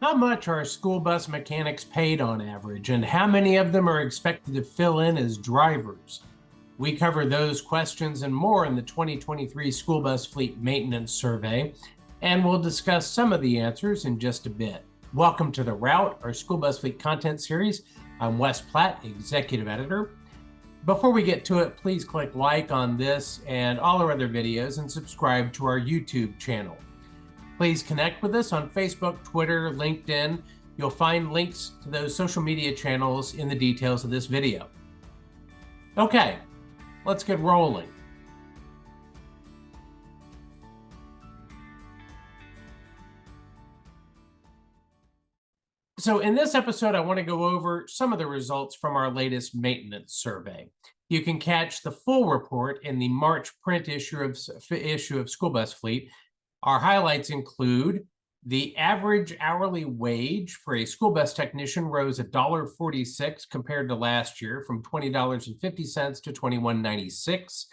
How much are school bus mechanics paid on average, and how many of them are expected to fill in as drivers? We cover those questions and more in the 2023 School Bus Fleet Maintenance Survey, and we'll discuss some of the answers in just a bit. Welcome to The Route, our school bus fleet content series. I'm Wes Platt, Executive Editor. Before we get to it, please click like on this and all our other videos and subscribe to our YouTube channel. Please connect with us on Facebook, Twitter, LinkedIn. You'll find links to those social media channels in the details of this video. Okay, let's get rolling. So in this episode, I want to go over some of the results from our latest maintenance survey. You can catch the full report in the March print issue of School Bus Fleet. Our highlights include the average hourly wage for a school bus technician rose $1.46 compared to last year, from $20.50 to $21.96.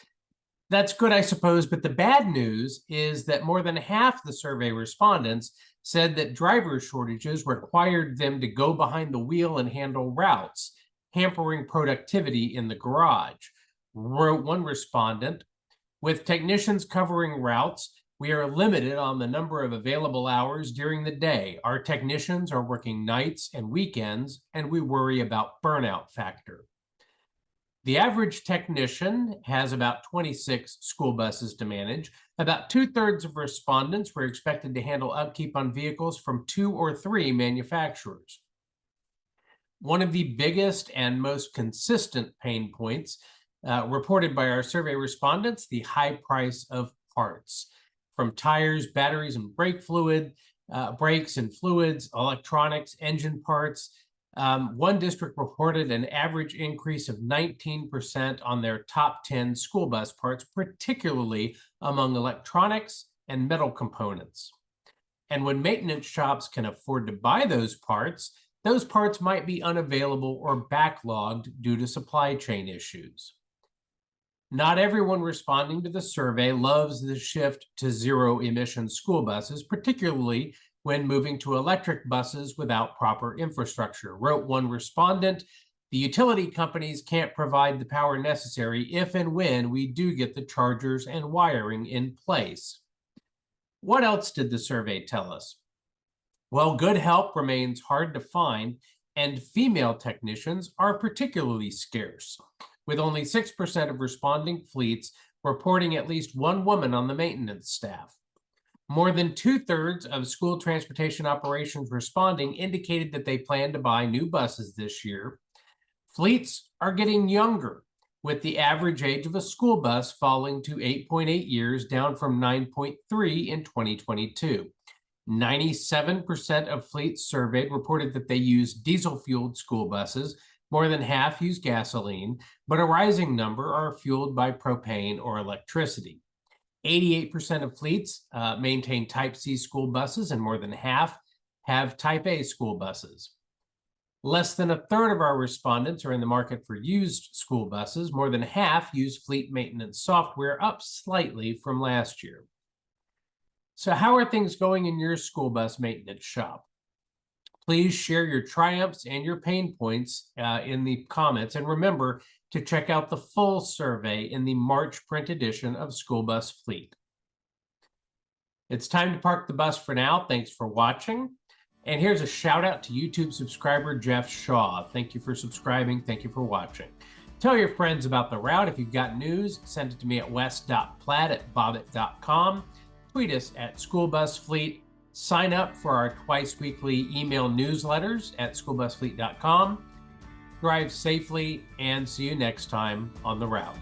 That's good, I suppose, but the bad news is that more than half the survey respondents said that driver shortages required them to go behind the wheel and handle routes, hampering productivity in the garage. Wrote one respondent, "With technicians covering routes, we are limited on the number of available hours during the day. Our technicians are working nights and weekends, and we worry about burnout factor." The average technician has about 26 school buses to manage. About 2/3 of respondents were expected to handle upkeep on vehicles from 2 or 3 manufacturers. One of the biggest and most consistent pain points reported by our survey respondents, the high price of parts. From tires, batteries, and brake fluid, brakes and fluids, electronics, engine parts. One district reported an average increase of 19% on their top 10 school bus parts, particularly among electronics and metal components. And when maintenance shops can afford to buy those parts might be unavailable or backlogged due to supply chain issues. Not everyone responding to the survey loves the shift to zero-emission school buses, particularly when moving to electric buses without proper infrastructure. Wrote one respondent, "The utility companies can't provide the power necessary if and when we do get the chargers and wiring in place." What else did the survey tell us? Well, good help remains hard to find, and female technicians are particularly scarce, with only 6% of responding fleets reporting at least one woman on the maintenance staff. More than 2/3 of school transportation operations responding indicated that they plan to buy new buses this year. Fleets are getting younger, with the average age of a school bus falling to 8.8 years, down from 9.3 in 2022. 97% of fleets surveyed reported that they use diesel-fueled school buses. More than half use gasoline, but a rising number are fueled by propane or electricity. 88% of fleets maintain Type C school buses, and more than half have Type A school buses. Less than 1/3 of our respondents are in the market for used school buses. More than half use fleet maintenance software, up slightly from last year. So how are things going in your school bus maintenance shop? Please share your triumphs and your pain points in the comments. And remember to check out the full survey in the March print edition of School Bus Fleet. It's time to park the bus for now. Thanks for watching. And here's a shout out to YouTube subscriber Jeff Shaw. Thank you for subscribing. Thank you for watching. Tell your friends about The Route. If you've got news, send it to me at wes.platt@bobbit.com. Tweet us at School Bus Fleet. Sign up for our twice-weekly email newsletters at schoolbusfleet.com. Drive safely, and see you next time on The Route.